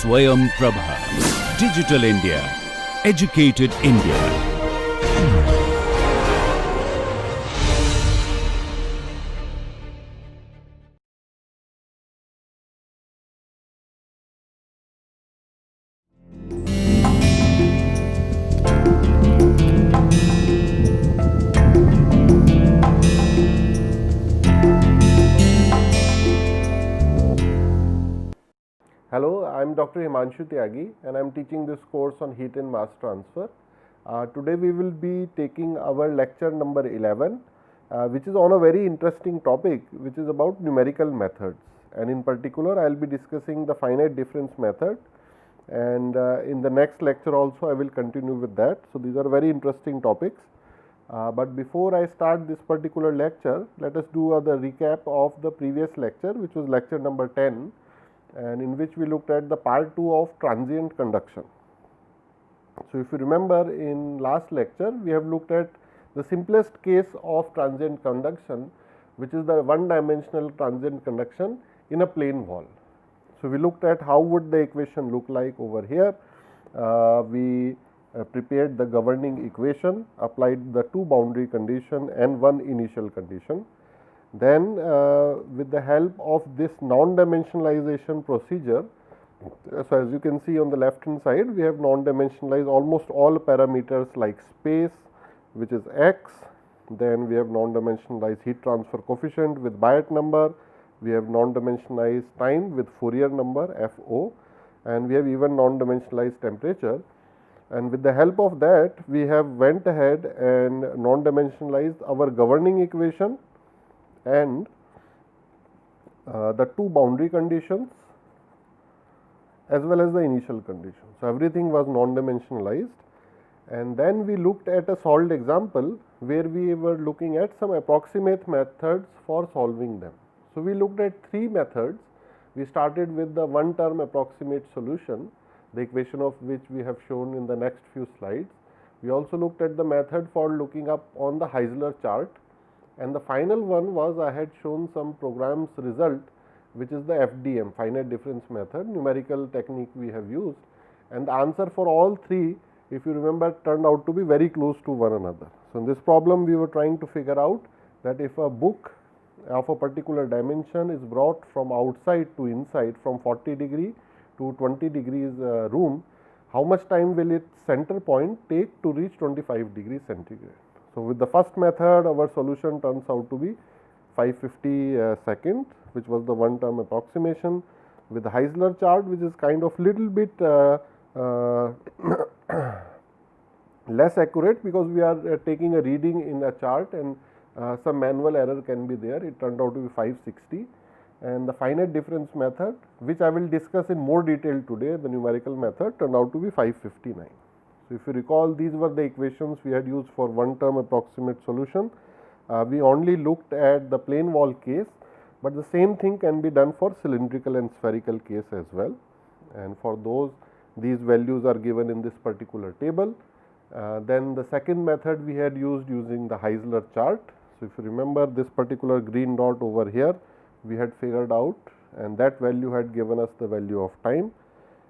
Swayam Prabha. Digital India. Educated India. Hello, I am Dr. Himanshu Tyagi and I am teaching this course on heat and mass transfer. Today we will be taking our lecture number 11, which is on a very interesting topic, which is about numerical methods, and in particular I will be discussing the finite difference method, and in the next lecture also I will continue with that. So these are very interesting topics. But before I start this particular lecture, let us do the recap of the previous lecture, which was lecture number 10, and in which we looked at the part 2 of transient conduction. So if you remember, in last lecture we have looked at the simplest case of transient conduction, which is the one dimensional transient conduction in a plane wall. So we looked at how would the equation look like over here. We prepared the governing equation, applied the two boundary condition and one initial condition. Then with the help of this non-dimensionalization procedure, so as you can see on the left hand side, we have non-dimensionalized almost all parameters like space, which is x. Then we have non-dimensionalized heat transfer coefficient with Biot number. We have non-dimensionalized time with Fourier number FO, and we have even non-dimensionalized temperature. And with the help of that, we have went ahead and non-dimensionalized our governing equation and the two boundary conditions as well as the initial condition. So everything was non-dimensionalized, and then we looked at a solved example where we were looking at some approximate methods for solving them. So we looked at three methods. We started with the one term approximate solution, the equation of which we have shown in the next few slides. We also looked at the method for looking up on the Heisler chart. And the final one was I had shown some programs result, which is the FDM, finite difference method, numerical technique we have used, and the answer for all three, if you remember, turned out to be very close to one another. So in this problem we were trying to figure out that if a book of a particular dimension is brought from outside to inside, from 40 degree to 20 degrees room, how much time will its center point take to reach 25 degrees centigrade. So with the first method, our solution turns out to be 550 seconds, which was the one term approximation. With the Heisler chart, which is kind of little bit less accurate, because we are taking a reading in a chart and some manual error can be there, it turned out to be 560. And the finite difference method, which I will discuss in more detail today, the numerical method, turned out to be 559. So if you recall, these were the equations we had used for one term approximate solution. We only looked at the plane wall case, but the same thing can be done for cylindrical and spherical case as well. And for those, these values are given in this particular table. Then the second method we had used using the Heisler chart. So if you remember, this particular green dot over here, we had figured out, and that value had given us the value of time.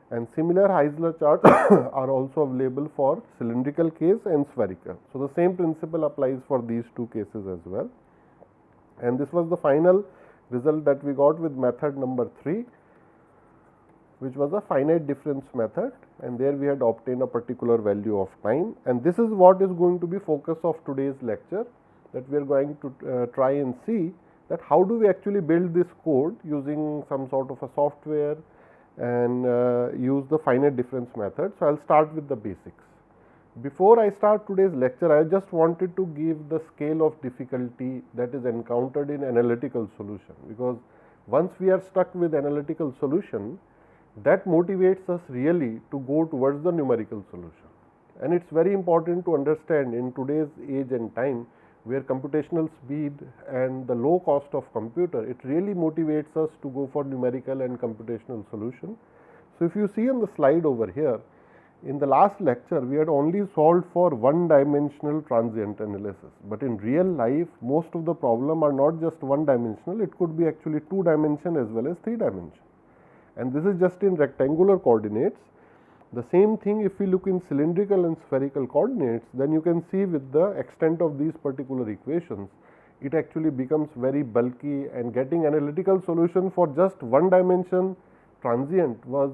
And similar Heisler charts are also available for cylindrical case and spherical. So the same principle applies for these two cases as well. And this was the final result that we got with method number 3, which was a finite difference method, and there we had obtained a particular value of time. And this is what is going to be focus of today's lecture, that we are going to try and see that how do we actually build this code using some sort of a software and use the finite difference method. So I will start with the basics. Before I start today's lecture, I just wanted to give the scale of difficulty that is encountered in analytical solution, because once we are stuck with analytical solution, that motivates us really to go towards the numerical solution. And it's very important to understand in today's age and time, where computational speed and the low cost of computer, it really motivates us to go for numerical and computational solution. So if you see on the slide over here, in the last lecture, we had only solved for one dimensional transient analysis, but in real life, most of the problem are not just one dimensional, it could be actually 2 dimension as well as 3 dimension. and this is just in rectangular coordinates. The same thing if we look in cylindrical and spherical coordinates, then you can see with the extent of these particular equations, it actually becomes very bulky, and getting analytical solution for just one dimension transient was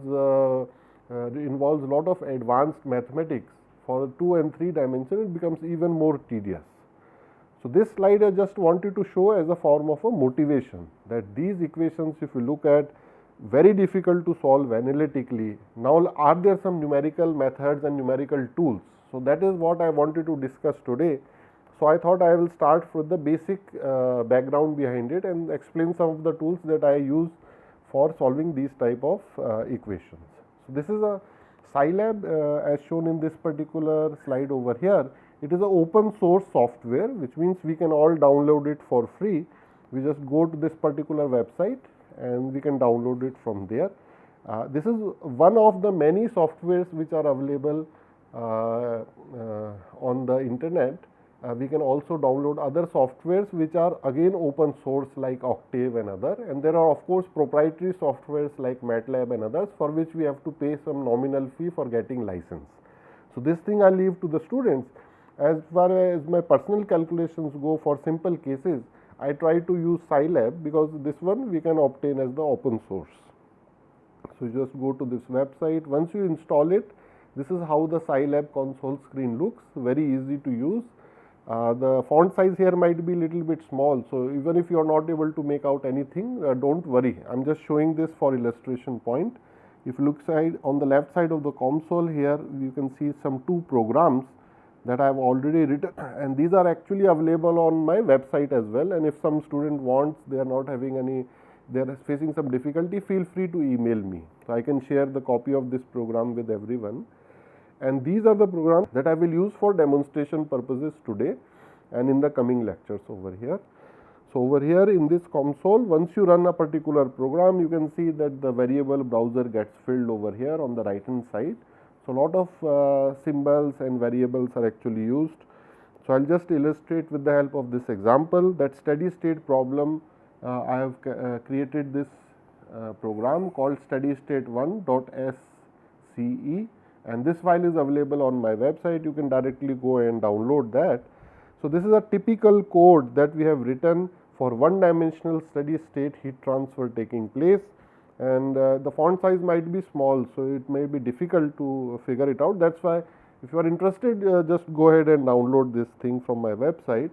involves a lot of advanced mathematics. For 2 and 3 dimension, it becomes even more tedious. So, this slide I just wanted to show as a form of a motivation that these equations, if you look at, very difficult to solve analytically. Now, are there some numerical methods and numerical tools? So, that is what I wanted to discuss today. So, I thought I will start with the basic background behind it and explain some of the tools that I use for solving these type of equations. So, this is a Scilab as shown in this particular slide over here. It is an open source software, which means we can all download it for free. We just go to this particular website and we can download it from there. This is one of the many softwares which are available on the internet. We can also download other softwares which are again open source like Octave and other, and there are of course proprietary softwares like MATLAB and others for which we have to pay some nominal fee for getting license. So, this thing I leave to the students. As far as my personal calculations go, for simple cases I try to use Scilab because this one we can obtain as the open source. So, you just go to this website. Once you install it, this is how the Scilab console screen looks, very easy to use. The font size here might be little bit small, so even if you are not able to make out anything, don't worry. I am just showing this for illustration point. If you look on the left side of the console here, you can see some 2 programs that I have already written, and these are actually available on my website as well. And if some student wants, they are not having any, they are facing some difficulty, feel free to email me. So, I can share the copy of this program with everyone. And these are the programs that I will use for demonstration purposes today and in the coming lectures over here. So, over here in this console, once you run a particular program, you can see that the variable browser gets filled over here on the right hand side. So, a lot of symbols and variables are actually used. So, I will just illustrate with the help of this example that steady state problem. I have created this program called steady state 1.sce, and this file is available on my website. You can directly go and download that. So, this is a typical code that we have written for one dimensional steady state heat transfer taking place, and the font size might be small. So, it may be difficult to figure it out. That is why if you are interested, just go ahead and download this thing from my website.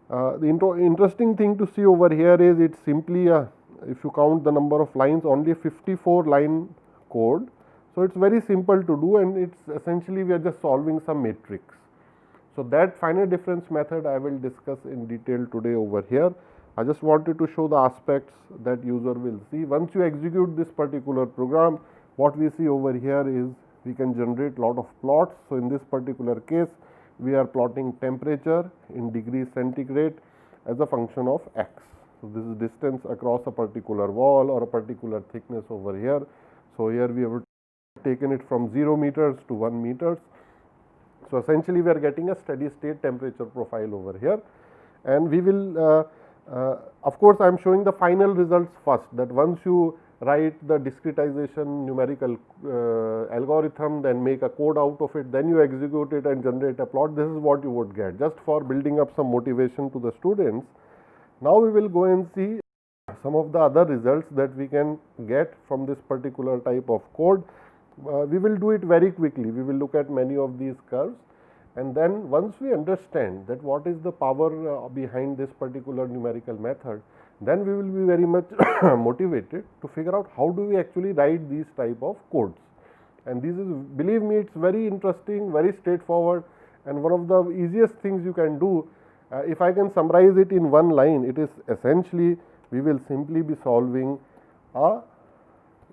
The interesting thing to see over here is it simply if you count the number of lines, only 54 line code. So, it is very simple to do, and it is essentially we are just solving some matrix. So, that finite difference method I will discuss in detail today over here. I just wanted to show the aspects that user will see. Once you execute this particular program, what we see over here is we can generate lot of plots. So, in this particular case, we are plotting temperature in degrees centigrade as a function of x. So, this is distance across a particular wall or a particular thickness over here. So, here we have taken it from 0 meters to 1 meters. So, essentially we are getting a steady state temperature profile over here, and we will of course, I am showing the final results first, that once you write the discretization numerical algorithm, then make a code out of it, then you execute it and generate a plot. This is what you would get, just for building up some motivation to the students. Now, we will go and see some of the other results that we can get from this particular type of code. We will do it very quickly. We will look at many of these curves, and then once we understand that what is the power behind this particular numerical method, then we will be very much motivated to figure out how do we actually write these type of codes. And this is, believe me, it is very interesting, very straightforward, and one of the easiest things you can do. If I can summarize it in one line, it is essentially we will simply be solving a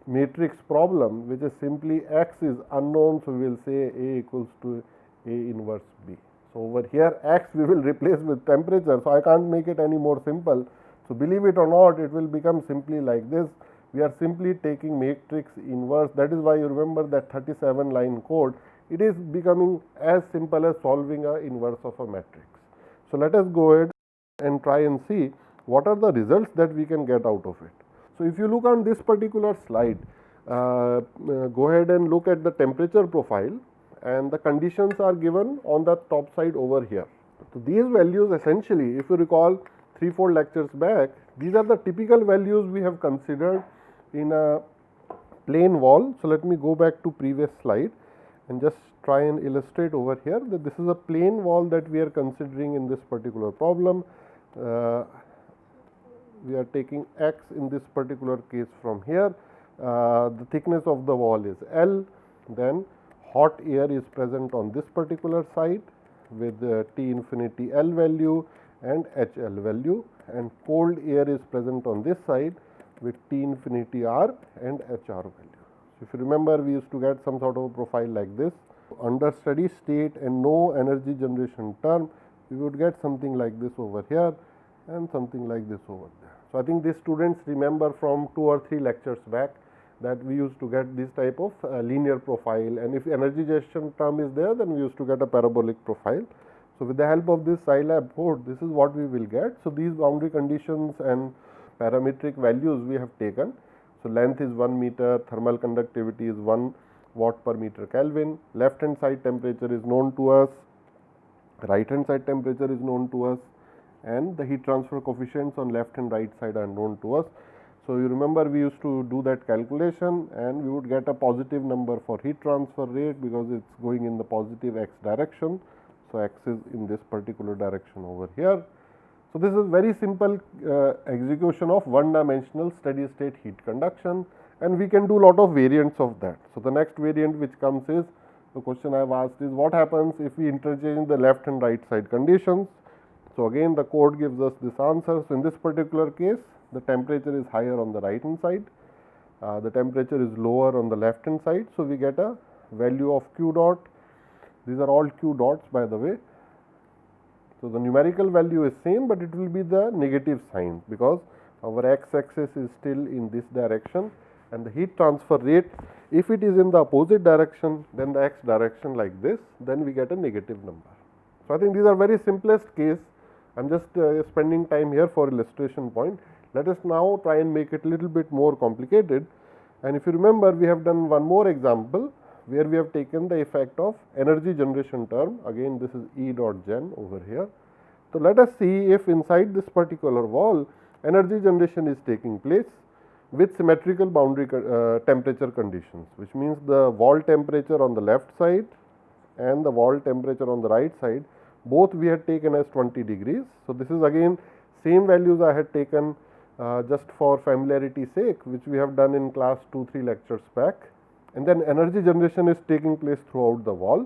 matrix problem which is simply x is unknown. So, we will say A equals to A inverse B. So, over here x we will replace with temperature. So, I can't make it any more simple. So, believe it or not, it will become simply like this. We are simply taking matrix inverse. That is why you remember that 37 line code, it is becoming as simple as solving a inverse of a matrix. So, let us go ahead and try and see what are the results that we can get out of it. So, if you look on this particular slide, go ahead and look at the temperature profile, and the conditions are given on the top side over here. So, these values essentially, if you recall 3-4 lectures back, these are the typical values we have considered in a plane wall. So, let me go back to previous slide and just try and illustrate over here that this is a plane wall that we are considering in this particular problem. We are taking x in this particular case from here. The thickness of the wall is L, then hot air is present on this particular side with T infinity L value and HL value, and cold air is present on this side with T infinity R and HR value. So, if you remember, we used to get some sort of a profile like this. Under steady state and no energy generation term, we would get something like this over here and something like this over there. So, I think these students remember from 2 or 3 lectures back that we used to get this type of linear profile, and if energy generation term is there, then we used to get a parabolic profile. So, with the help of this Scilab code, this is what we will get. So, these boundary conditions and parametric values we have taken. So, length is 1 meter, thermal conductivity is 1 watt per meter Kelvin, left hand side temperature is known to us, right hand side temperature is known to us, and the heat transfer coefficients on left and right side are known to us. So, you remember we used to do that calculation, and we would get a positive number for heat transfer rate because it is going in the positive x direction. So, x is in this particular direction over here. So, this is very simple execution of one dimensional steady state heat conduction, and we can do lot of variants of that. So, the next variant which comes is, the question I have asked is, what happens if we interchange the left and right side conditions. So, again the code gives us this answer. So, in this particular case, the temperature is higher on the right hand side, the temperature is lower on the left hand side. So, we get a value of q dot. These are all q dots, by the way. So, the numerical value is same, but it will be the negative sign because our x axis is still in this direction, and the heat transfer rate, if it is in the opposite direction than the x direction like this, then we get a negative number. So, I think these are very simplest case. I am just spending time here for illustration point. Let us now try and make it a little bit more complicated, and if you remember, we have done one more example where we have taken the effect of energy generation term. Again, this is E dot gen over here. So, let us see if inside this particular wall energy generation is taking place with symmetrical boundary temperature conditions, which means the wall temperature on the left side and the wall temperature on the right side, both we had taken as 20 degrees. So, this is again same values I had taken just for familiarity sake, which we have done in class 2-3 lectures back, and then energy generation is taking place throughout the wall,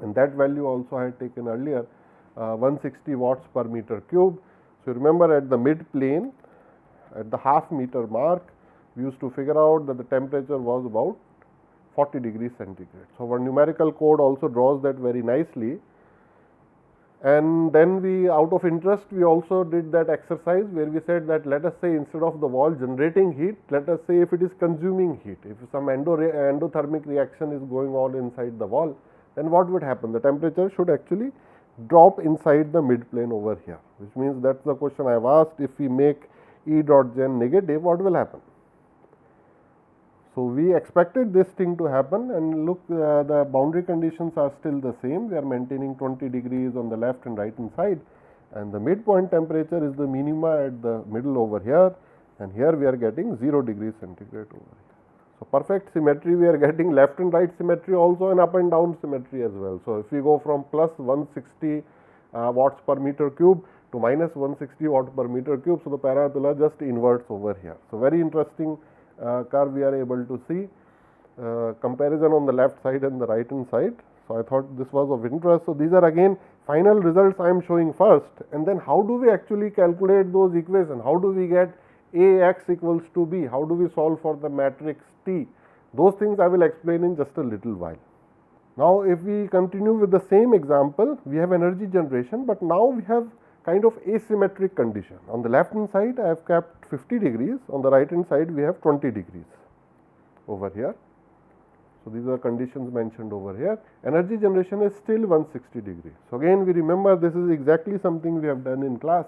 and that value also I had taken earlier, 160 watts per meter cube. So, remember at the mid plane, at the half meter mark, we used to figure out that the temperature was about 40 degrees centigrade. So, our numerical code also draws that very nicely. And then we, out of interest, we also did that exercise where we said that let us say instead of the wall generating heat, let us say if it is consuming heat, if some endothermic reaction is going on inside the wall, then what would happen? The temperature should actually drop inside the mid plane over here, which means that is the question I have asked. If we make E dot gen negative, what will happen? So, we expected this thing to happen, and look, the boundary conditions are still the same. We are maintaining 20 degrees on the left and right hand side, and the midpoint temperature is the minima at the middle over here, and here we are getting 0 degrees centigrade over here. So, perfect symmetry we are getting, left and right symmetry also, and up and down symmetry as well. So, if we go from plus 160 watts per meter cube to minus 160 watt per meter cube, so the parabola just inverts over here. So, very interesting curve we are able to see, comparison on the left side and the right hand side. So, I thought this was of interest. So, these are again final results I am showing first, and then how do we actually calculate those equations? How do we get Ax equals to B? How do we solve for the matrix T? Those things I will explain in just a little while. Now, if we continue with the same example, we have energy generation, but now we have kind of asymmetric condition. On the left hand side, I have kept 50 degrees, on the right hand side, we have 20 degrees over here. So, these are conditions mentioned over here. Energy generation is still 160 degrees. So, again we remember this is exactly something we have done in class.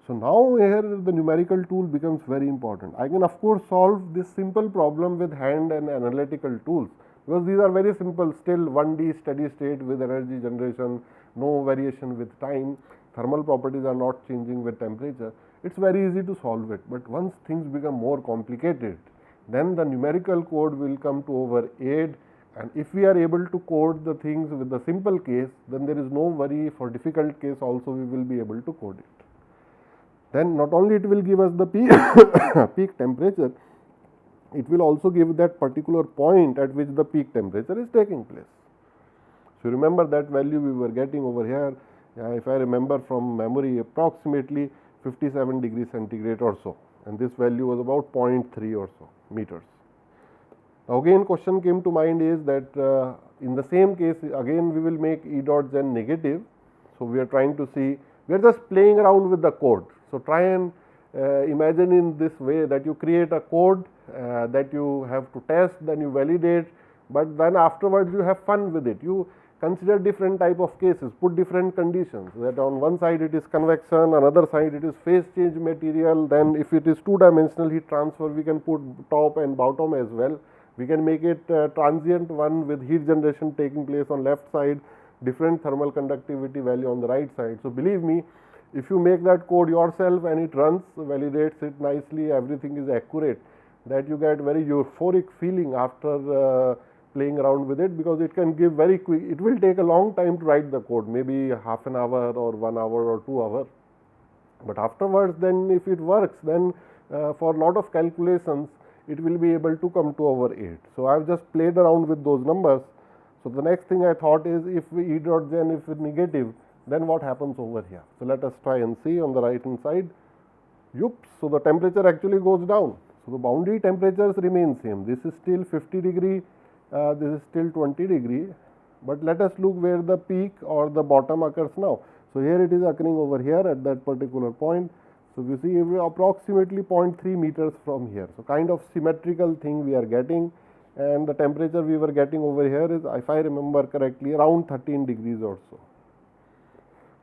So now here the numerical tool becomes very important. I can of course solve this simple problem with hand and analytical tools, because these are very simple, still 1D steady state with energy generation, no variation with time, thermal properties are not changing with temperature. It's very easy to solve it, but once things become more complicated, then the numerical code will come to our aid, and if we are able to code the things with the simple case, then there is no worry. For difficult case also we will be able to code it. Then not only it will give us the peak, peak temperature, it will also give that particular point at which the peak temperature is taking place. So remember that value we were getting over here, if I remember from memory, approximately 57 degrees centigrade or so, and this value was about 0.3 or so meters. Now again question came to mind is that in the same case again we will make E dot gen negative. So we are trying to see, we are just playing around with the code. So try and imagine in this way that you create a code that you have to test, then you validate, but then afterwards you have fun with it. You consider different type of cases, put different conditions, that on one side it is convection, another side it is phase change material, then if it is two-dimensional heat transfer, we can put top and bottom as well. We can make it transient one with heat generation taking place on left side, different thermal conductivity value on the right side. So believe me, if you make that code yourself and it runs, validates it nicely, everything is accurate, that you get very euphoric feeling after playing around with it, because it can give very quick, it will take a long time to write the code, maybe half an hour or 1 hour or 2 hours, but afterwards then if it works, then for a lot of calculations it will be able to come to our aid. So I have just played around with those numbers. So the next thing I thought is, if we E dot gen if it's negative, then what happens over here? So let us try and see on the right hand side. Oops, so the temperature actually goes down. So the boundary temperatures remain same. This is still 50 degree, this is still 20 degree, but let us look where the peak or the bottom occurs now. So here it is occurring over here at that particular point. So we see approximately 0.3 meters from here. So kind of symmetrical thing we are getting, and the temperature we were getting over here is, if I remember correctly, around 13 degrees or so.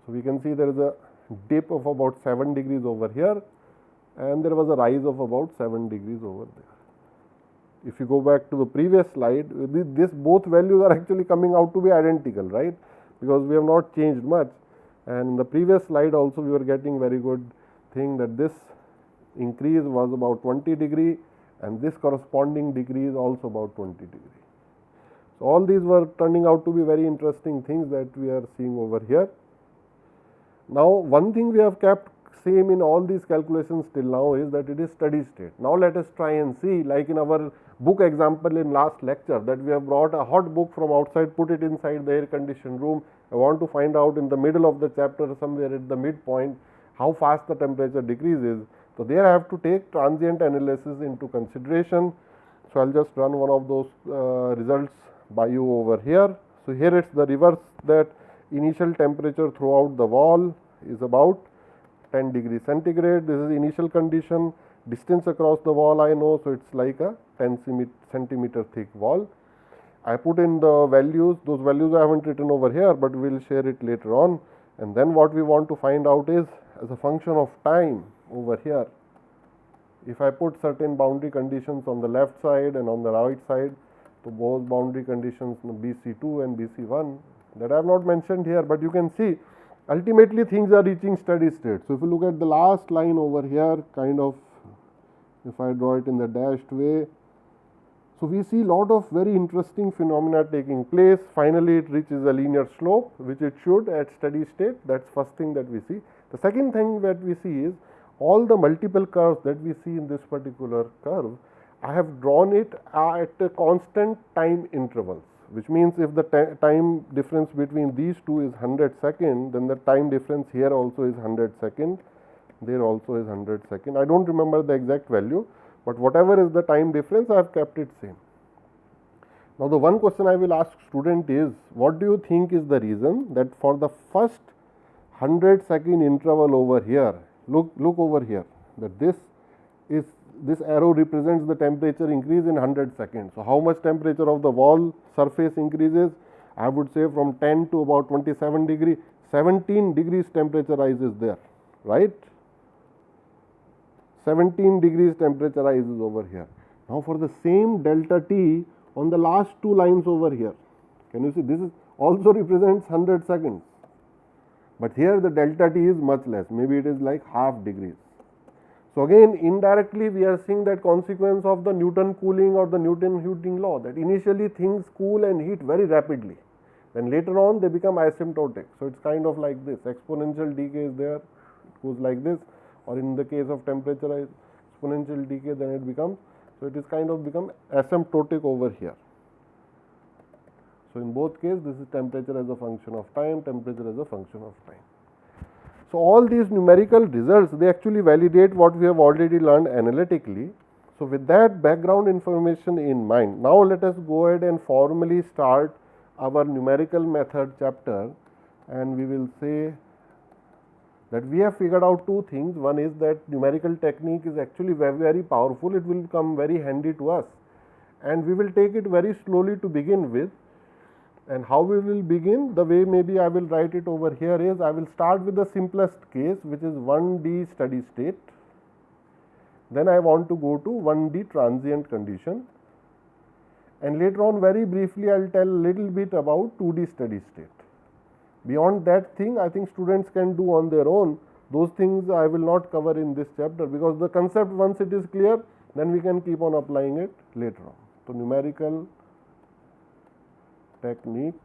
So we can see there is a dip of about 7 degrees over here, and there was a rise of about 7 degrees over there. If you go back to the previous slide, this both values are actually coming out to be identical, right? Because we have not changed much. And in the previous slide also we were getting very good thing that this increase was about 20 degree, and this corresponding degree is also about 20 degree. So all these were turning out to be very interesting things that we are seeing over here. Now one thing we have kept same in all these calculations till now is that it is steady state. Now let us try and see, like in our book example in last lecture, that we have brought a hot book from outside, put it inside the air conditioned room. I want to find out in the middle of the chapter, somewhere at the midpoint, how fast the temperature decreases. So there I have to take transient analysis into consideration. So I'll just run one of those results by you over here. So here it's the reverse, that initial temperature throughout the wall is about 10 degrees centigrade. This is initial condition. Distance across the wall I know, so it's like a 10 centimeter thick wall. I put in the values, those values I haven't written over here, but we'll share it later on. And then what we want to find out is, as a function of time over here, if I put certain boundary conditions on the left side and on the right side, so both boundary conditions BC2 and BC1 that I have not mentioned here, but you can see ultimately things are reaching steady state. So if you look at the last line over here, kind of, if I draw it in the dashed way, so we see lot of very interesting phenomena taking place. Finally it reaches a linear slope, which it should at steady state. That's first thing that we see. The second thing that we see is all the multiple curves that we see in this particular curve, I have drawn it at a constant time intervals, which means if the time difference between these two is 100 seconds, then the time difference here also is 100 seconds, there also is 100 seconds. I don't remember the exact value, but whatever is the time difference, I have kept it same. Now the one question I will ask student is, what do you think is the reason that for the first 100-second interval over here, look over here, that this arrow represents the temperature increase in 100 seconds. So how much temperature of the wall surface increases? I would say from 10 to about 27 degree, 17 degrees temperature rise is there, right? 17 degrees temperature rises over here. Now for the same delta T on the last two lines over here, can you see this is also represents 100 seconds, but here the delta T is much less, maybe it is like half degrees. So again indirectly we are seeing that consequence of the Newton cooling or the Newton heating law, that initially things cool and heat very rapidly, then later on they become asymptotic. So it's kind of like this, exponential decay is there, it goes like this, or in the case of temperature exponential decay, then it becomes, so it is kind of become asymptotic over here. So in both cases this is temperature as a function of time, temperature as a function of time. So all these numerical results, they actually validate what we have already learned analytically. So with that background information in mind, now let us go ahead and formally start our numerical method chapter, and we will say that we have figured out two things. One is that numerical technique is actually very, very powerful, it will come very handy to us, and we will take it very slowly to begin with. And how we will begin, the way maybe I will write it over here is, I will start with the simplest case, which is 1D steady state, then I want to go to 1D transient condition, and later on very briefly I will tell a little bit about 2D steady state. Beyond that thing I think students can do on their own, those things I will not cover in this chapter, because the concept once it is clear, then we can keep on applying it later on. So numerical techniques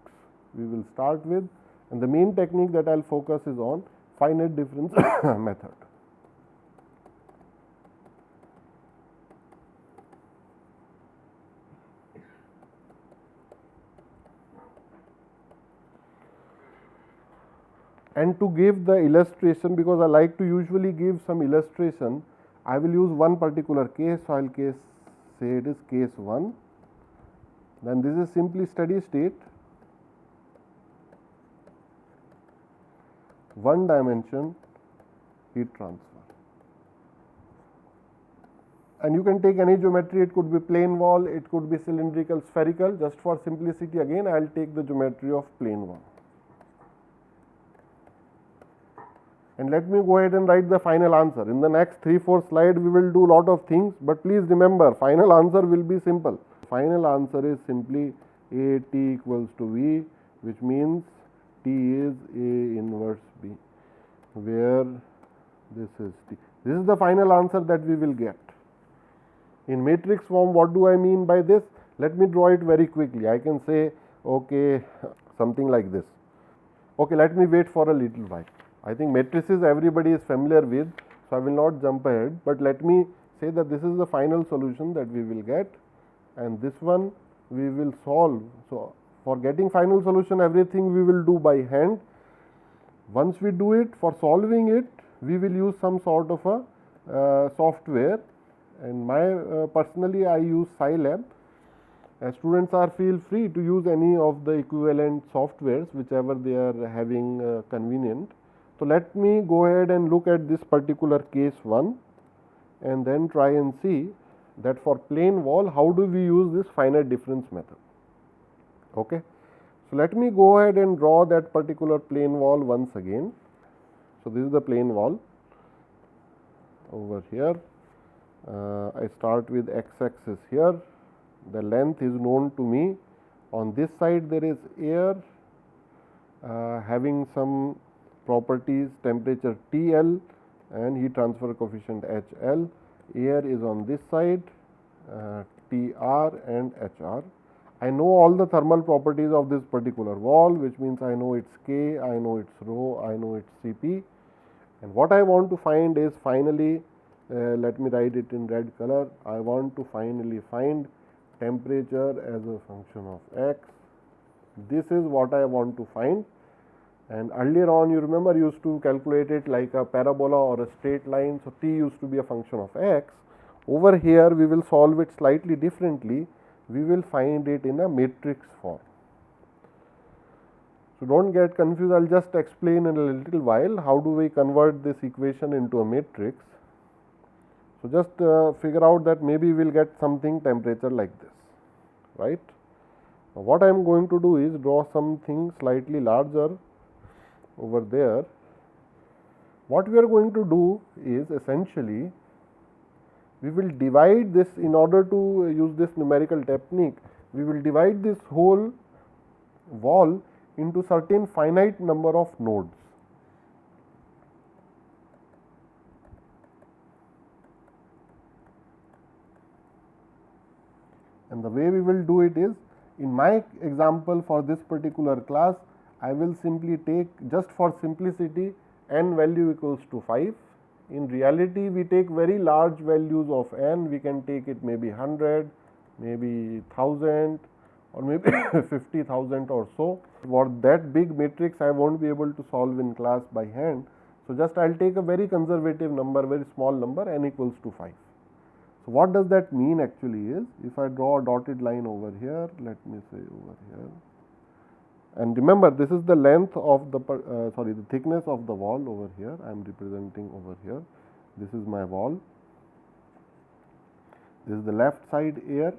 we will start with, and the main technique that I will focus is on finite difference method. And to give the illustration, because I like to usually give some illustration, I will use one particular case. So I will say it is case 1. Then this is simply steady state, one dimension heat transfer. And you can take any geometry, it could be plane wall, it could be cylindrical, spherical. Just for simplicity again I will take the geometry of plane wall. And let me go ahead and write the final answer. In the next 3-4 slides we will do lot of things, but please remember final answer will be simple. Final answer is simply A T equals to V, which means T is A inverse B, where this is T. This is the final answer that we will get. In matrix form, what do I mean by this? Let me draw it very quickly. I can say, okay, something like this. Okay, let me wait for a little while. I think matrices everybody is familiar with, so I will not jump ahead, but let me say that this is the final solution that we will get, and this one we will solve. So for getting final solution, everything we will do by hand. Once we do it, for solving it, we will use some sort of a software, and personally I use Scilab. Students feel free to use any of the equivalent softwares, whichever they are having convenient. So let me go ahead and look at this particular case 1, and then try and see that for plane wall how do we use this finite difference method. Okay. So let me go ahead and draw that particular plane wall once again. So this is the plane wall over here. I start with x-axis here. The length is known to me. On this side there is air having some properties, temperature TL and heat transfer coefficient HL. Air is on this side, TR and HR. I know all the thermal properties of this particular wall, which means I know its K, I know its rho, I know its Cp, and what I want to find is finally, let me write it in red color, I want to finally find temperature as a function of x. This is what I want to find, and earlier on you remember used to calculate it like a parabola or a straight line, so t used to be a function of x. Over here we will solve it slightly differently. We will find it in a matrix form. So don't get confused, I will just explain in a little while how do we convert this equation into a matrix. So just figure out that maybe we will get something temperature like this, right. Now what I am going to do is draw something slightly larger over there. What we are going to do is essentially we will divide this, in order to use this numerical technique, we will divide this whole wall into certain finite number of nodes. And the way we will do it is, in my example for this particular class, I will simply take, just for simplicity, n value equals to 5. In reality, we take very large values of n, we can take it maybe 100, maybe 1000 or maybe 50,000 or so. For that big matrix, I won't be able to solve in class by hand. So, just I will take a very conservative number, very small number, n equals to 5. So, what does that mean actually is, if I draw a dotted line over here, let me say over here, and remember this is the length of the the thickness of the wall over here, I am representing over here, this is my wall, this is the left side air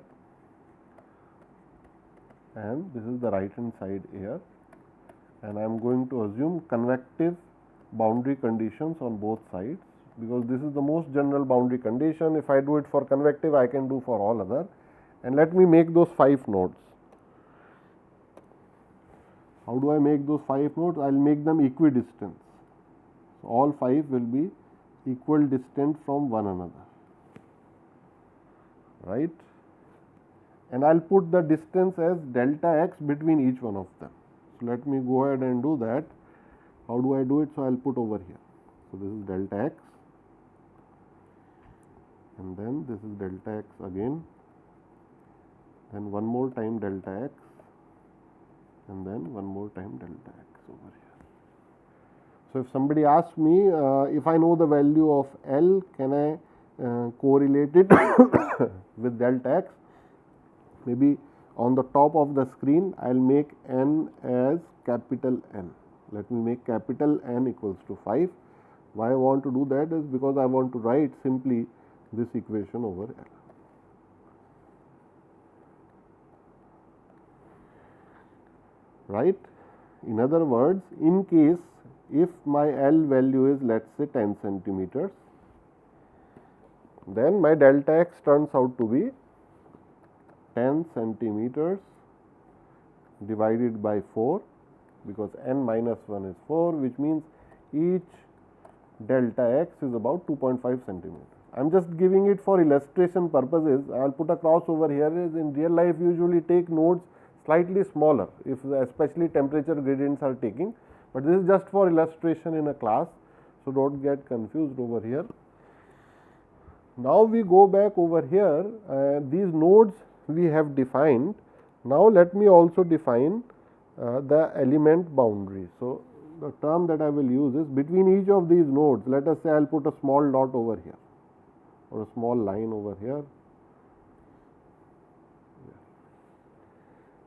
and this is the right hand side air, and I am going to assume convective boundary conditions on both sides, because this is the most general boundary condition. If I do it for convective, I can do for all other, and let me make those 5 nodes. How do I make those 5 nodes? I will make them equidistant. So, all 5 will be equal distant from one another, right, and I will put the distance as delta x between each one of them. So, let me go ahead and do that. How do I do it? So, I will put over here. So, this is delta x, and then this is delta x again, then one more time delta x, and then one more time delta x over here. So, if somebody asks me, if I know the value of L, can I correlate it with delta x? Maybe on the top of the screen, I will make n as capital N. Let me make capital N equals to 5. Why I want to do that is because I want to write simply this equation over L. Right? In other words, in case if my L value is, let us say, 10 centimeters, then my delta x turns out to be 10 centimeters divided by 4, because n minus 1 is 4, which means each delta x is about 2.5 centimeters. I am just giving it for illustration purposes. I will put a cross over here. Is in real life usually take nodes slightly smaller, if especially temperature gradients are taking, but this is just for illustration in a class. So, do not get confused over here. Now, we go back over here, these nodes we have defined. Now, let me also define the element boundary. So, the term that I will use is, between each of these nodes, let us say I will put a small dot over here or a small line over here,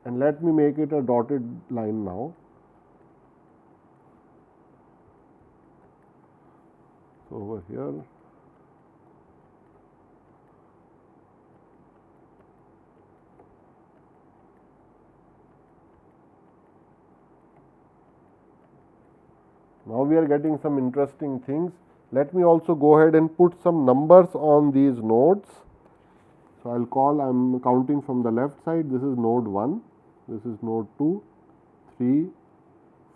and let me make it a dotted line now. So, over here, now we are getting some interesting things. Let me also go ahead and put some numbers on these nodes. So, I will call, I am counting from the left side, this is node 1, this is node 2, 3,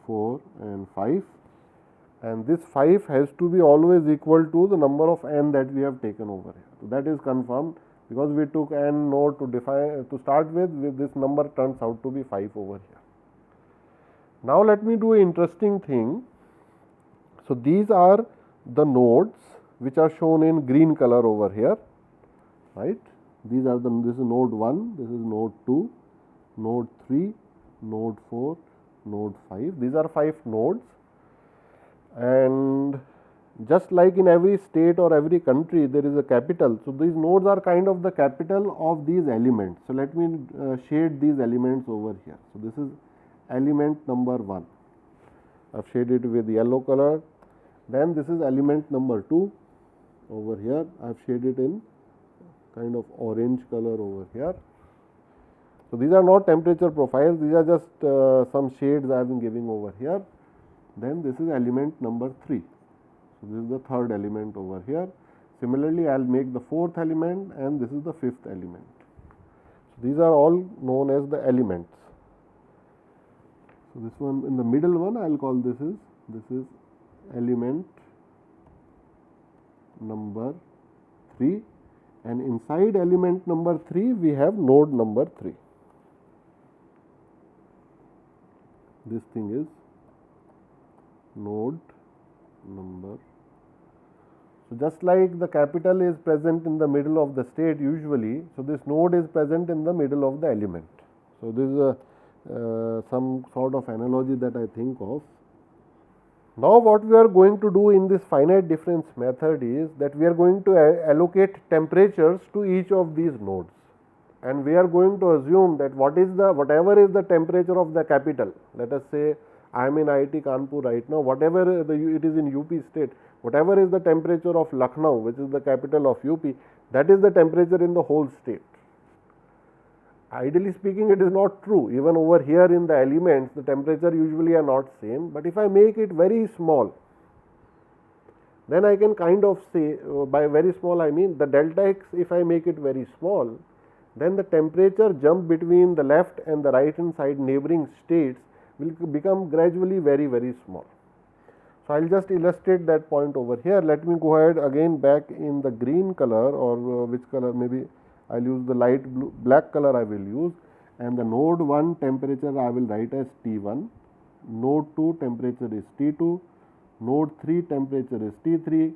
4 and 5, and this 5 has to be always equal to the number of n that we have taken over here. So, that is confirmed, because we took n node to define, to start with this number turns out to be 5 over here. Now, let me do an interesting thing. So, these are the nodes which are shown in green color over here, right. These are the, this is node 1, this is node 2, node 3, node 4, node 5. These are 5 nodes, and just like in every state or every country there is a capital. So, these nodes are kind of the capital of these elements. So, let me shade these elements over here. So, this is element number 1, I have shaded with yellow color. Then this is element number 2 over here, I have shaded in kind of orange color over here. So, these are not temperature profiles, these are just some shades I have been giving over here. Then this is element number 3. So, this is the third element over here. Similarly, I will make the fourth element, and this is the fifth element. So these are all known as the elements. So this one in the middle one, I will call this is element number 3, and inside element number 3 we have node number 3. This thing is node number. So just like the capital is present in the middle of the state usually, so this node is present in the middle of the element. So this is some sort of analogy that I think of. Now what we are going to do in this finite difference method is that we are going to allocate temperatures to each of these nodes, and we are going to assume that whatever is the temperature of the capital. Let us say I am in IIT Kanpur right now, whatever it is in UP state, whatever is the temperature of Lucknow, which is the capital of UP, that is the temperature in the whole state. Ideally speaking, it is not true. Even over here in the elements, the temperature usually are not same, but if I make it very small, then I can kind of say, by very small I mean the delta x, if I make it very small, then the temperature jump between the left and the right hand side neighboring states will become gradually very, very small. So I will just illustrate that point over here. Let me go ahead again back in the green color, or which color, maybe I will use the light blue, black color I will use, and the node 1 temperature I will write as T1, node 2 temperature is T2, node 3 temperature is T3,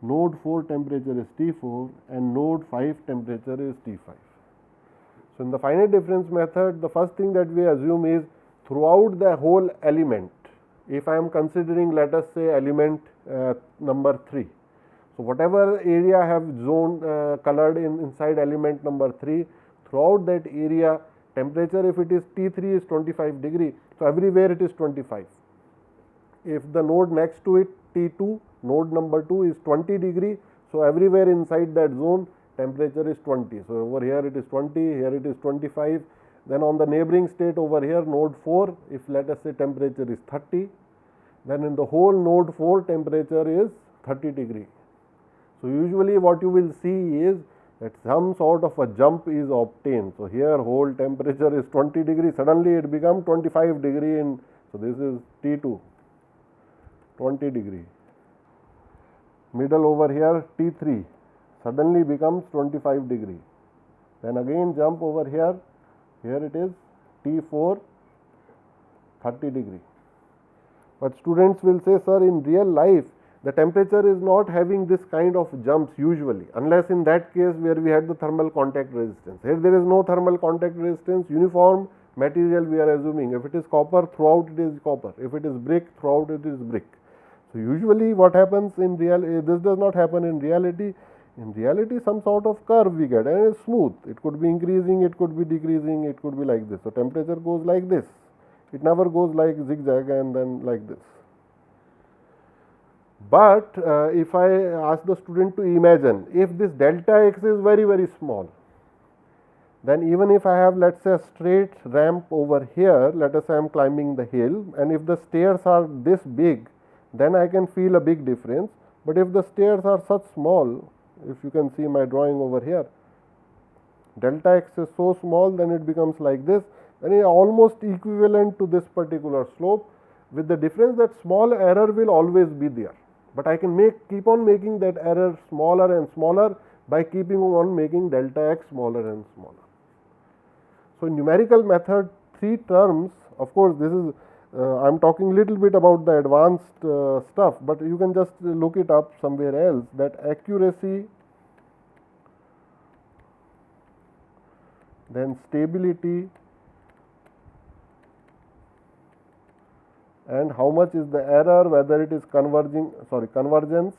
node 4 temperature is T4, and node 5 temperature is T5. So in the finite difference method, the first thing that we assume is throughout the whole element, if I am considering, let us say, element number 3. So whatever area I have zoned colored inside element number 3, throughout that area, temperature, if it is T3 is 25 degree, so everywhere it is 25. If the node next to it, T2, node number 2 is 20 degree, so everywhere inside that zone temperature is 20. So over here it is 20, here it is 25. Then on the neighboring state over here, node 4, if let us say temperature is 30, then in the whole node 4 temperature is 30 degree. So usually what you will see is that some sort of a jump is obtained. So here whole temperature is 20 degree, suddenly it becomes 25 degree in, so this is T2, 20 degree. Middle over here T3 suddenly becomes 25 degree. Then again jump over here, here it is T4, 30 degree. But students will say, sir, in real life the temperature is not having this kind of jumps usually, unless in that case where we had the thermal contact resistance. Here there is no thermal contact resistance, uniform material we are assuming. If it is copper, throughout it is copper. If it is brick, throughout it is brick. So usually what happens in reality, this does not happen in reality. In reality, some sort of curve we get, and it's smooth. It could be increasing, it could be decreasing, it could be like this. So temperature goes like this. It never goes like zigzag and then like this. But if I ask the student to imagine, if this delta x is very, very small, then even if I have, let's say, a straight ramp over here, let us say I am climbing the hill, and if the stairs are this big, then I can feel a big difference. But if the stairs are such small, if you can see my drawing over here, delta x is so small, then it becomes like this, and it is almost equivalent to this particular slope, with the difference that small error will always be there. But I can keep on making that error smaller and smaller by keeping on making delta x smaller and smaller. So in numerical method, 3 terms, of course this is, I am talking little bit about the advanced stuff, but you can just look it up somewhere else, that accuracy, then stability, and how much is the error, whether it is convergence,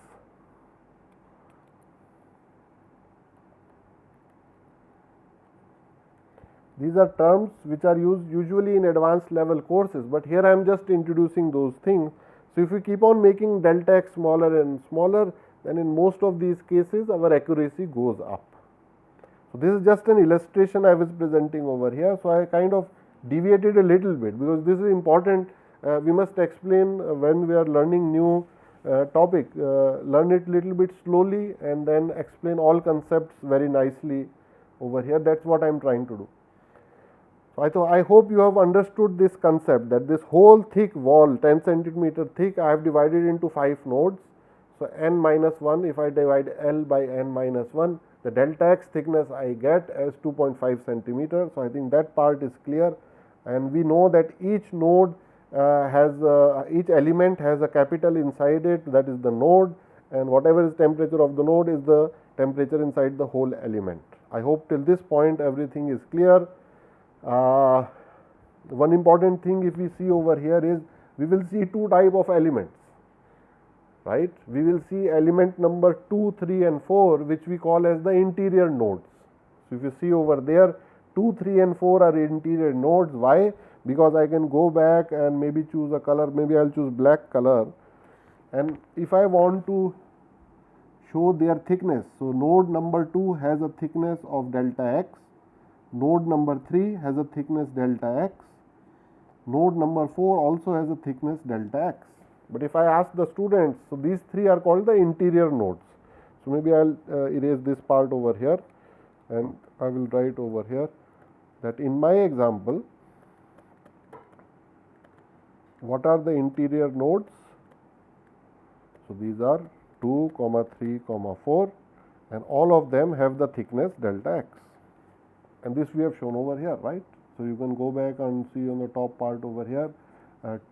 these are terms which are used usually in advanced level courses, but here I am just introducing those things. So if we keep on making delta x smaller and smaller, then in most of these cases our accuracy goes up. So this is just an illustration I was presenting over here. So I kind of deviated a little bit, because this is important. We must explain when we are learning new topic, learn it little bit slowly and then explain all concepts very nicely over here. That's what I am trying to do. So I hope you have understood this concept, that this whole thick wall, 10 centimeter thick, I have divided into 5 nodes. So n minus 1, if I divide L by n minus 1, the delta x thickness I get as 2.5 centimeter. So I think that part is clear, and we know that each node each element has a capital inside it, that is the node, and whatever is temperature of the node is the temperature inside the whole element. I hope till this point everything is clear. One important thing if we see over here is we will see two type of elements, right? We will see element number 2, 3 and 4, which we call as the interior nodes. So if you see over there, 2, 3 and 4 are interior nodes. Why? Because I can go back and maybe choose a color, maybe I'll choose black color, and if I want to show their thickness, so node number 2 has a thickness of delta x, node number 3 has a thickness delta x, node number 4 also has a thickness delta x. But if I ask the students, so these three are called the interior nodes. So maybe I'll erase this part over here and I will write over here that in my example, what are the interior nodes? So these are 2, 3, 4, and all of them have the thickness delta x. And this we have shown over here, right? So you can go back and see on the top part over here,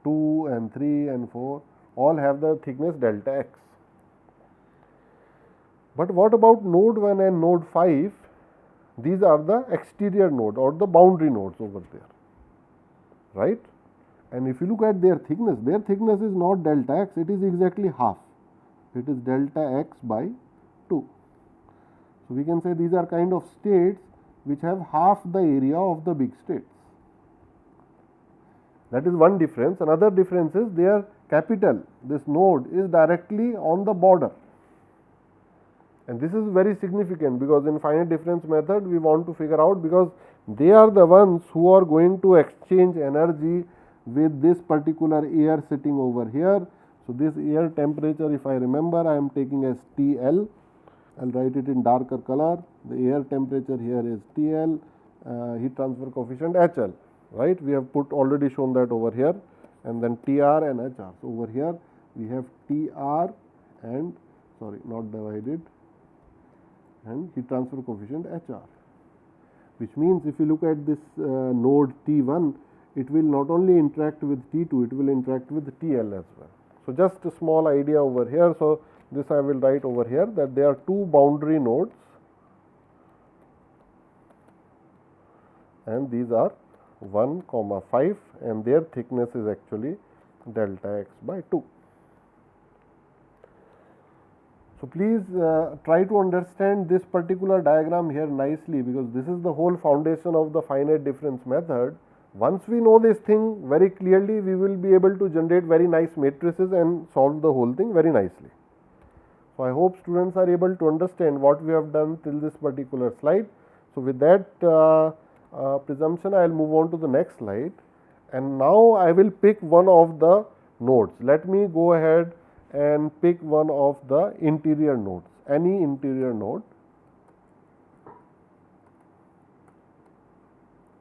2 and 3 and 4 all have the thickness delta x. But what about node 1 and node 5? These are the exterior node or the boundary nodes over there, right? And if you look at their thickness is not delta x, it is exactly half. It is delta x by 2. So we can say these are kind of states which have half the area of the big states. That is one difference. Another difference is their capital, this node is directly on the border. And this is very significant because in finite difference method we want to figure out, because they are the ones who are going to exchange energy with this particular air sitting over here. So this air temperature, if I remember, I am taking as TL. I'll write it in darker color. The air temperature here is TL, heat transfer coefficient HL, right? We have already shown that over here, and then TR and HR. So over here we have TR and not divided, and heat transfer coefficient HR, which means if you look at this node T1, it will not only interact with T2, it will interact with TL as well. So just a small idea over here. So this I will write over here that there are two boundary nodes, and these are 1, 5, and their thickness is actually delta x by 2. So please try to understand this particular diagram here nicely, because this is the whole foundation of the finite difference method. Once we know this thing very clearly, we will be able to generate very nice matrices and solve the whole thing very nicely. So I hope students are able to understand what we have done till this particular slide. So with that presumption, I will move on to the next slide, and now I will pick one of the nodes. Let me go ahead and pick one of the interior nodes, any interior node,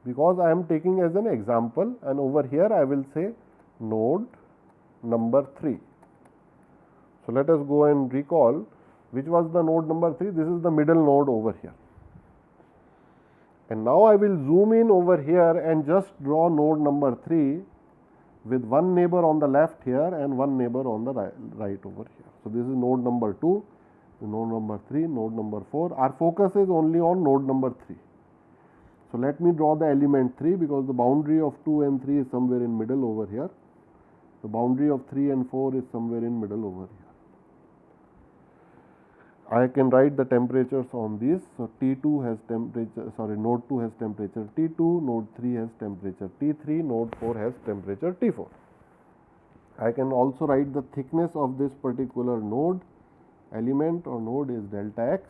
because I am taking as an example, and over here I will say node number 3. So let us go and recall which was the node number 3. This is the middle node over here. And now I will zoom in over here and just draw node number 3 with one neighbor on the left here and one neighbor on the right over here. So this is node number 2, node number 3, node number 4. Our focus is only on node number 3. So let me draw the element 3, because the boundary of 2 and 3 is somewhere in middle over here. The boundary of 3 and 4 is somewhere in middle over here. I can write the temperatures on these. So T2 has temperature, node 2 has temperature T2, node 3 has temperature T3, node 4 has temperature T4. I can also write the thickness of this particular node, element or node is delta x,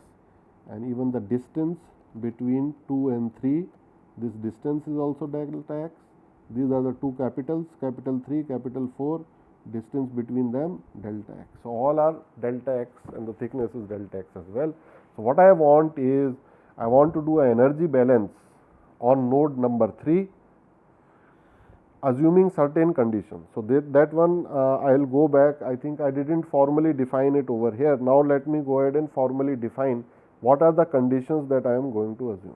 and even the distance between 2 and 3, this distance is also delta x. These are the two capitals, capital 3, capital 4. distance between them delta x. So, all are delta x and the thickness is delta x as well. So, what I want is I want to do an energy balance on node number 3 assuming certain conditions. So, that one I will go back. I think I did not formally define it over here. Now, let me go ahead and formally define what are the conditions that I am going to assume.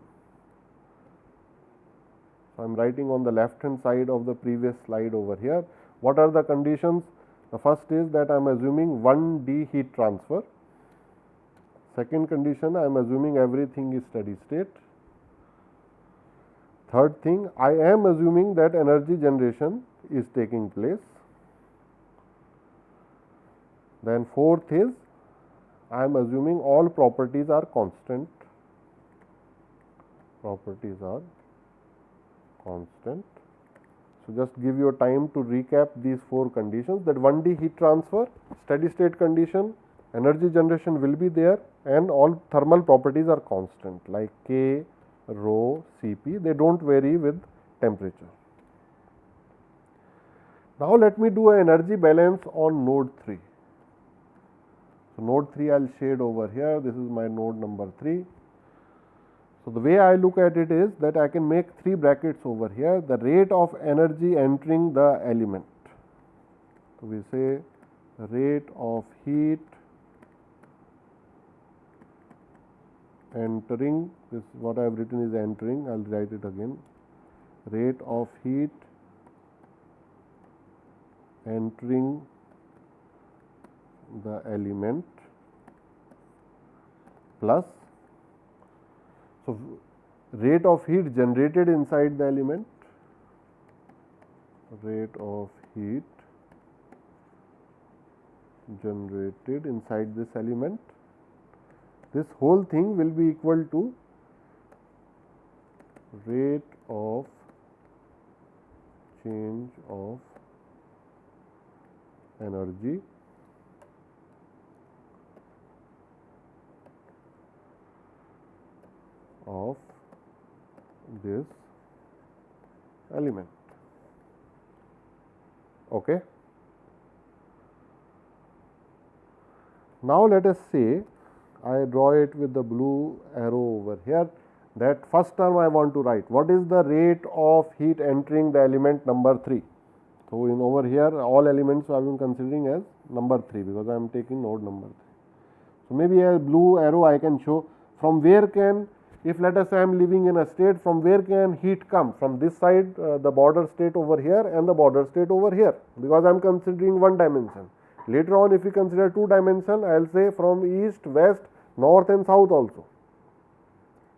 So, I am writing on the left hand side of the previous slide over here. What are the conditions? The first is that I am assuming 1D heat transfer. Second condition, I am assuming everything is steady state. Third thing, I am assuming that energy generation is taking place. Then fourth is, I am assuming all properties are constant. Properties are constant. So, just give you time to recap these 4 conditions, that 1D heat transfer, steady state condition, energy generation will be there, and all thermal properties are constant like K, rho, Cp, they do not vary with temperature. Now, let me do an energy balance on node 3. So, node 3 I will shade over here, this is my node number 3. So, the way I look at it is that I can make 3 brackets over here, the rate of energy entering the element. So, we say rate of heat entering, this what I have written is entering, I will write it again, rate of heat entering the element plus, so rate of heat generated inside the element, rate of heat generated inside this element. This whole thing will be equal to rate of change of energy of this element. Okay. Now, let us say I draw it with the blue arrow over here, that first term I want to write what is the rate of heat entering the element number 3. So, in over here all elements I am considering as number 3 because I am taking node number 3. So, maybe a blue arrow I can show from where can, if let us say I am living in a state, from where can heat come, from this side the border state over here and the border state over here, because I am considering one dimension. Later on if we consider 2 dimension, I will say from east, west, north and south also.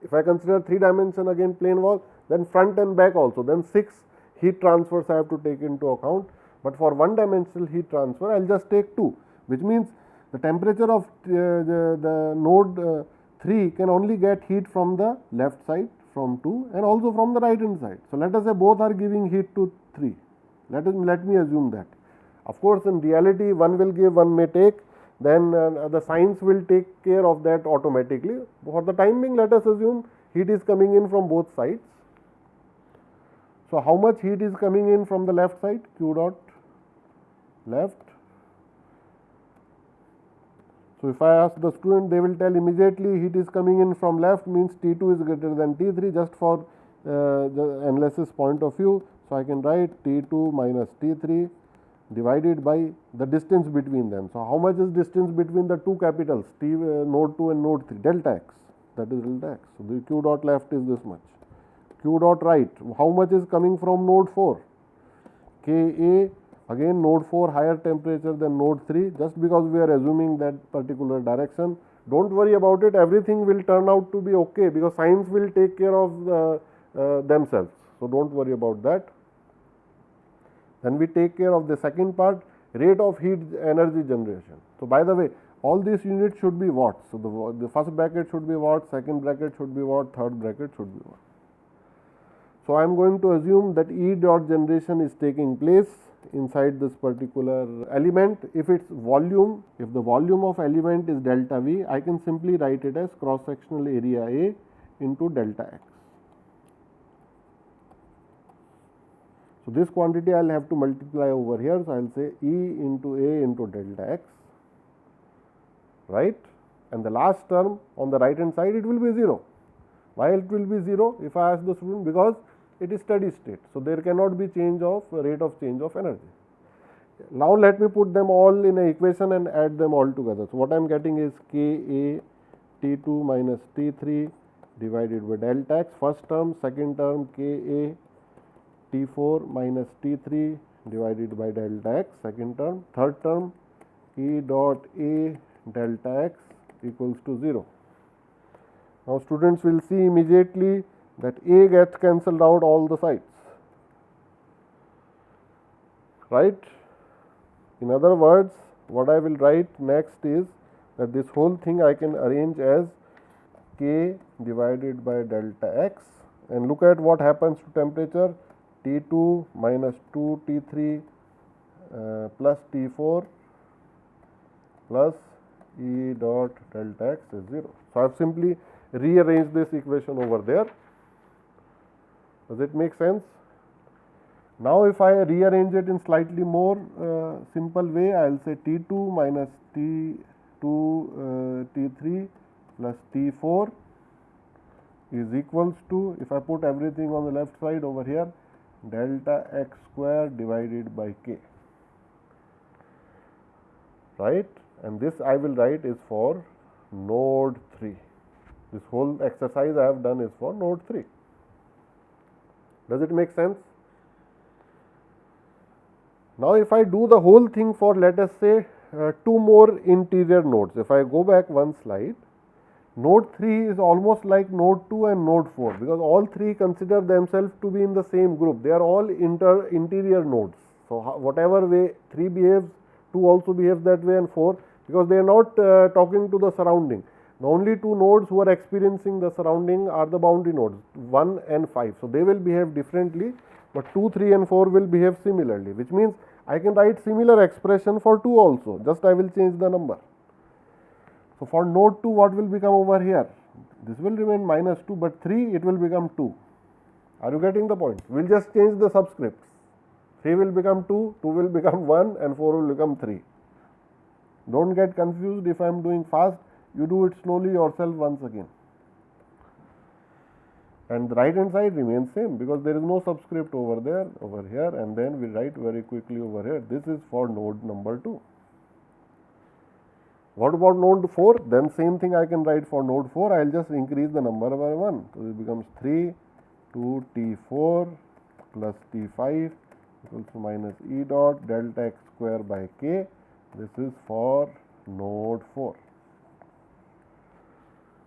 If I consider 3 dimension again plane wall, then front and back also, then 6 heat transfers I have to take into account, but for 1 dimensional heat transfer I will just take 2, which means the temperature of the node 3 can only get heat from the left side from 2 and also from the right hand side. So, let us say both are giving heat to 3, let me assume that. Of course, in reality one will give, one may take, then the science will take care of that automatically. For the time being, let us assume heat is coming in from both sides. So, how much heat is coming in from the left side? Q dot left. So, if I ask the student, they will tell immediately heat is coming in from left means T2 is greater than T3, just for the analysis point of view. So, I can write T2 minus T3 divided by the distance between them. So, how much is distance between the 2 capitals node 2 and node 3? Delta x, that is delta x. So, the Q dot left is this much. Q dot right, how much is coming from node 4? Ka, again node 4 higher temperature than node 3, just because we are assuming that particular direction. Do not worry about it, everything will turn out to be okay, because science will take care of themselves. So, do not worry about that. Then we take care of the second part, rate of heat energy generation. So, by the way, all these units should be watts. So, the first bracket should be watt, second bracket should be watt, third bracket should be watt. So, I am going to assume that E dot generation is taking place inside this particular element. If its volume, if the volume of element is delta V, I can simply write it as cross sectional area A into delta x. So this quantity I will have to multiply over here. So I will say E into A into delta x, right, and the last term on the right hand side, it will be 0. Why it will be 0? If I ask the student, because it is steady state. So there cannot be change of rate of change of energy. Now let me put them all in an equation and add them all together. So what I am getting is K A T2 minus T3 divided by delta x, first term, second term K A T4 minus T3 divided by delta x, second term, third term E dot A delta x equals to 0. Now students will see immediately that A gets cancelled out all the sides, right. In other words, what I will write next is that this whole thing I can arrange as K divided by delta x, and look at what happens to temperature. T2 minus 2 T3 plus T4 plus E dot delta x is 0. So I have simply rearranged this equation over there. Does it make sense? Now if I rearrange it in slightly more simple way, I will say T2 minus T2 T3 plus T4 is equals to, if I put everything on the left side over here, delta x square divided by K, right, and this I will write is for node 3. This whole exercise I have done is for node 3. Does it make sense? Now if I do the whole thing for, let us say, 2 more interior nodes. If I go back one slide, node 3 is almost like node 2 and node 4, because all 3 consider themselves to be in the same group. They are all interior nodes. So whatever way 3 behaves, 2 also behaves that way, and 4, because they are not talking to the surrounding. The only 2 nodes who are experiencing the surrounding are the boundary nodes 1 and 5. So they will behave differently, but 2, 3 and 4 will behave similarly, which means I can write similar expression for 2 also, just I will change the number. So for node 2, what will become over here? This will remain minus 2, but 3 it will become 2. Are you getting the point? We will just change the subscripts. 3 will become 2, 2 will become 1, and 4 will become 3. Don't get confused if I am doing fast. You do it slowly yourself once again. And the right hand side remains same, because there is no subscript over there, over here, and then we write very quickly over here. This is for node number 2. What about node 4? Then same thing I can write for node 4. I will just increase the number by 1. So it becomes 3 2 T4 plus T5 equals to minus E dot delta x square by K. This is for node 4.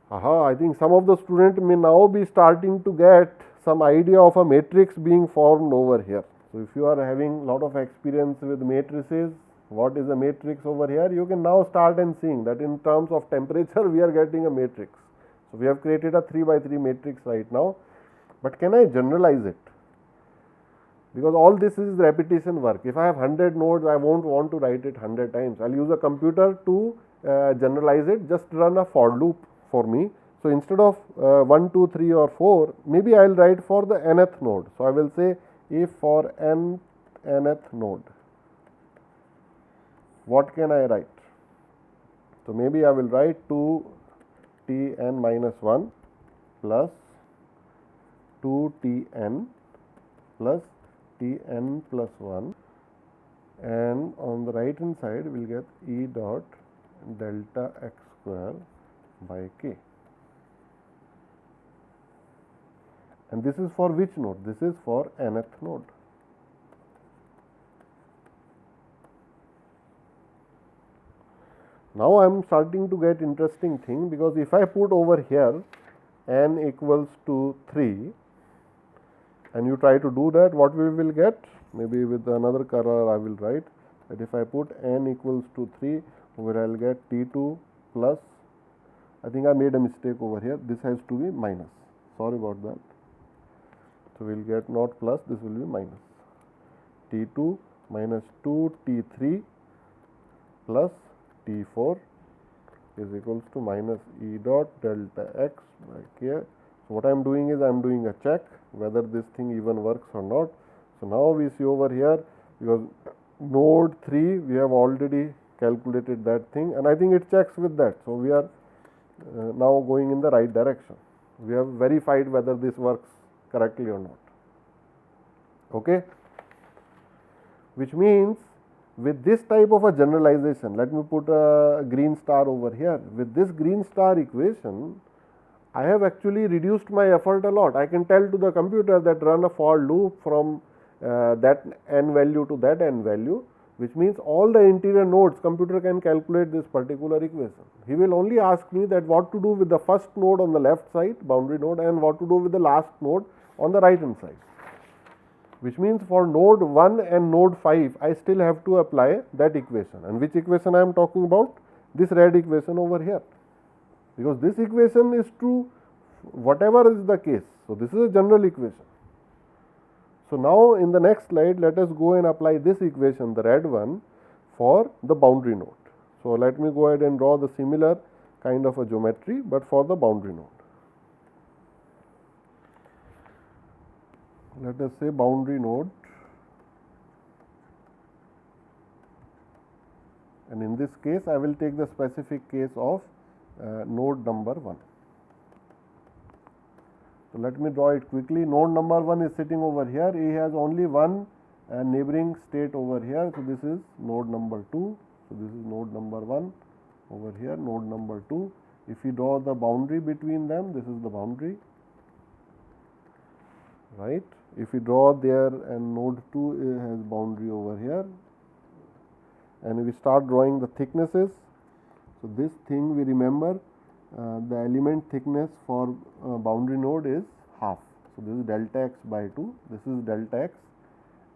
I think some of the students may now be starting to get some idea of a matrix being formed over here. So if you are having lot of experience with matrices, what is a matrix over here, you can now start and seeing that in terms of temperature we are getting a matrix. So we have created a 3 by 3 matrix right now, but can I generalize it? Because all this is repetition work. If I have 100 nodes, I won't want to write it 100 times. I will use a computer to generalize it. Just run a for loop for me. So instead of 1, 2, 3 or 4, maybe I will write for the nth node. So I will say if for nth node, what can I write? So maybe I will write 2 Tn minus 1 plus 2 Tn plus Tn plus 1, and on the right hand side we will get E dot delta x square by K. And this is for which node? This is for nth node. Now I am starting to get interesting thing, because if I put over here n equals to 3 and you try to do that, what we will get? Maybe with another color I will write that if I put n equals to 3, where I will get T2 plus, I think I made a mistake over here, this has to be minus, sorry about that. So we will get not plus, this will be minus, T2 minus 2 T3 plus T4 is equals to minus E dot delta x by K. So what I am doing is I am doing a check whether this thing even works or not. So now we see over here, because node 3 we have already calculated that thing, and I think it checks with that. So we are now going in the right direction. We have verified whether this works correctly or not. Okay. Which means with this type of a generalization, let me put a green star over here. With this green star equation, I have actually reduced my effort a lot. I can tell to the computer that run a for loop from that n value to that n value, which means all the interior nodes computer can calculate this particular equation. He will only ask me that what to do with the first node on the left side, boundary node, and what to do with the last node on the right hand side. Which means for node 1 and node 5, I still have to apply that equation. And which equation I am talking about? This red equation over here. Because this equation is true whatever is the case. So this is a general equation. So now in the next slide, let us go and apply this equation, the red one, for the boundary node. So let me go ahead and draw the similar kind of a geometry, but for the boundary node. Let us say boundary node, and in this case I will take the specific case of node number 1. So let me draw it quickly. Node number 1 is sitting over here. He has only one neighboring state over here. So this is node number 2. So this is node number 1 over here, node number 2. If we draw the boundary between them, this is the boundary, right? If we draw there, and node 2 has boundary over here, and we start drawing the thicknesses. So this thing we remember, the element thickness for boundary node is half. So this is delta x by 2, this is delta x,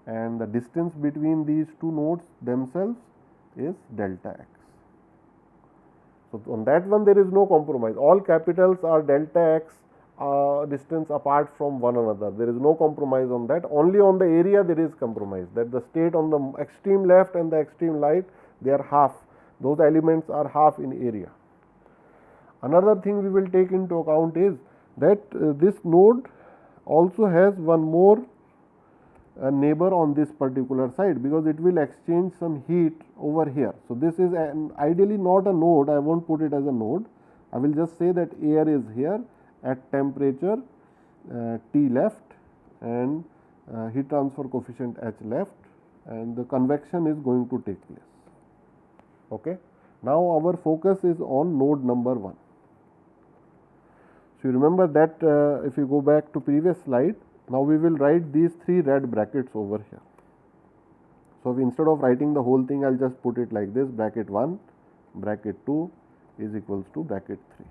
and the distance between these two nodes themselves is delta x. So on that one there is no compromise. All capitals are delta x distance apart from one another. There is no compromise on that. Only on the area there is compromise, that the state on the extreme left and the extreme right, they are half. Those elements are half in area. Another thing we will take into account is that this node also has one more neighbor on this particular side, because it will exchange some heat over here. So this is ideally not a node. I won't put it as a node. I will just say that air is here at temperature T left, and heat transfer coefficient H left, and the convection is going to take place. Okay. Now our focus is on node number 1. So you remember that if you go back to previous slide, now we will write these 3 red brackets over here. So instead of writing the whole thing, I will just put it like this: bracket 1, bracket 2 is equals to bracket 3.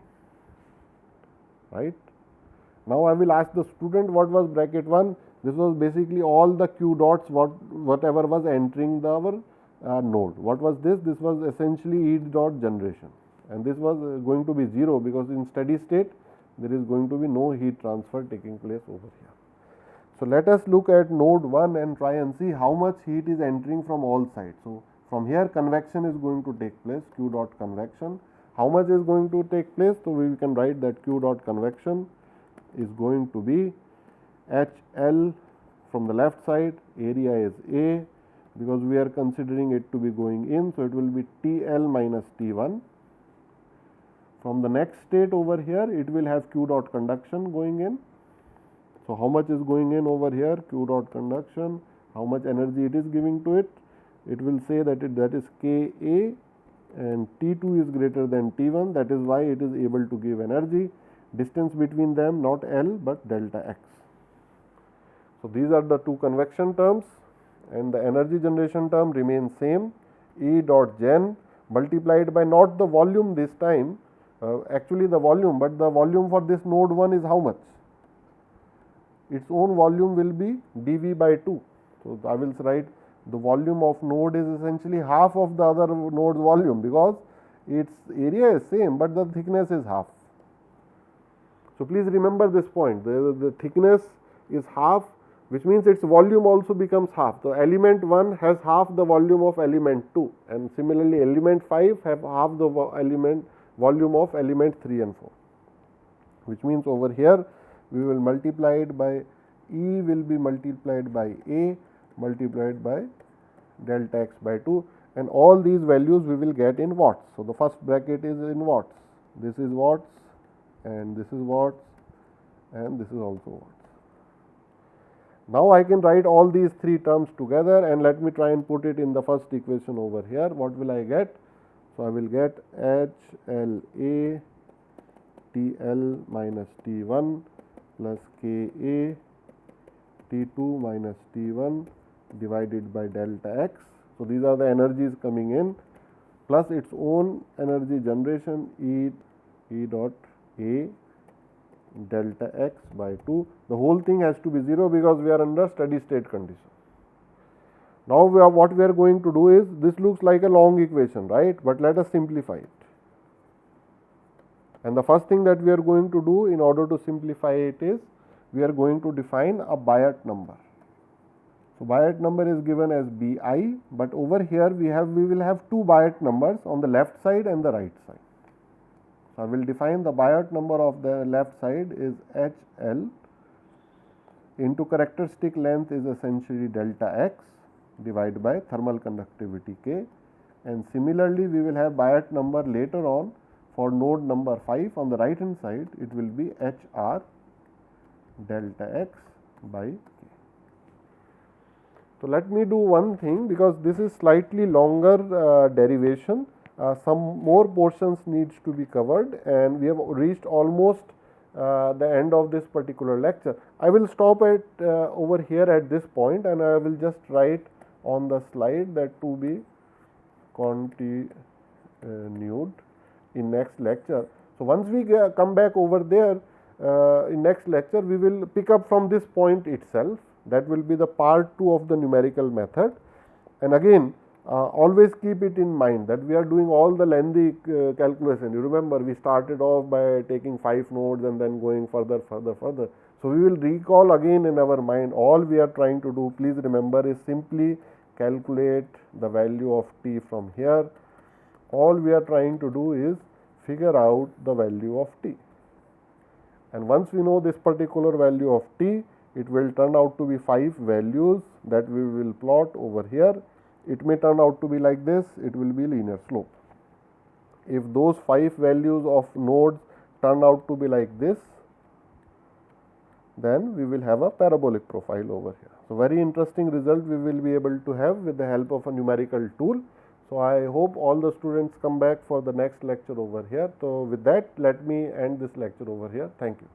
Right. Now I will ask the student what was bracket 1. This was basically all the q dots, whatever was entering our node. What was this? This was essentially E dot generation, and this was going to be 0, because in steady state there is going to be no heat transfer taking place over here. So let us look at node 1 and try and see how much heat is entering from all sides. So from here convection is going to take place, q dot convection. How much is going to take place? So we can write that q dot convection is going to be HL from the left side, area is A, because we are considering it to be going in. So it will be TL minus T1. From the next state over here, it will have q dot conduction going in. So how much is going in over here? Q dot conduction, how much energy it is giving to it? It will say that that is Ka, and T2 is greater than T1, that is why it is able to give energy. Distance between them not L but delta x. So these are the two convection terms, and the energy generation term remains same, E dot gen multiplied by not the volume this time, actually the volume, but the volume for this node 1 is how much? Its own volume will be dV by 2. So I will write the volume of node is essentially half of the other node's volume, because its area is same but the thickness is half. So please remember this point, the thickness is half, which means its volume also becomes half. So element 1 has half the volume of element 2, and similarly element 5 have half the volume of element 3 and 4, which means over here we will multiply it by E will be multiplied by A multiplied by delta x by 2, and all these values we will get in watts. So, the first bracket is in watts, this is watts and this is watts and this is also watts. Now, I can write all these three terms together, and let me try and put it in the first equation over here. What will I get? So, I will get HLA TL minus T1 plus Ka T2 minus T1 divided by delta x. So, these are the energies coming in plus its own energy generation E dot A delta x by 2. The whole thing has to be 0 because we are under steady state condition. Now, what we are going to do is, this looks like a long equation, right, but let us simplify it. And the first thing that we are going to do in order to simplify it is, we are going to define a Biot number. So, Biot number is given as Bi, but over here we will have two Biot numbers on the left side and the right side. So, I will define the Biot number of the left side is HL into characteristic length is essentially delta x divided by thermal conductivity K, and similarly we will have Biot number later on for node number 5 on the right hand side, it will be HR delta x by K. So, let me do one thing, because this is slightly longer derivation, some more portions needs to be covered, and we have reached almost the end of this particular lecture. I will stop at over here at this point, and I will just write on the slide that to be continued in next lecture. So, once we come back over there in next lecture, we will pick up from this point itself. That will be the part 2 of the numerical method, and again always keep it in mind that we are doing all the lengthy calculation. You remember, we started off by taking 5 nodes and then going further. So, we will recall again in our mind, all we are trying to do, please remember, is simply calculate the value of t from here. All we are trying to do is figure out the value of t, and once we know this particular value of t, it will turn out to be 5 values that we will plot over here. It may turn out to be like this, it will be linear slope. If those 5 values of nodes turn out to be like this, then we will have a parabolic profile over here. So, very interesting result we will be able to have with the help of a numerical tool. So, I hope all the students come back for the next lecture over here. So, with that, let me end this lecture over here. Thank you.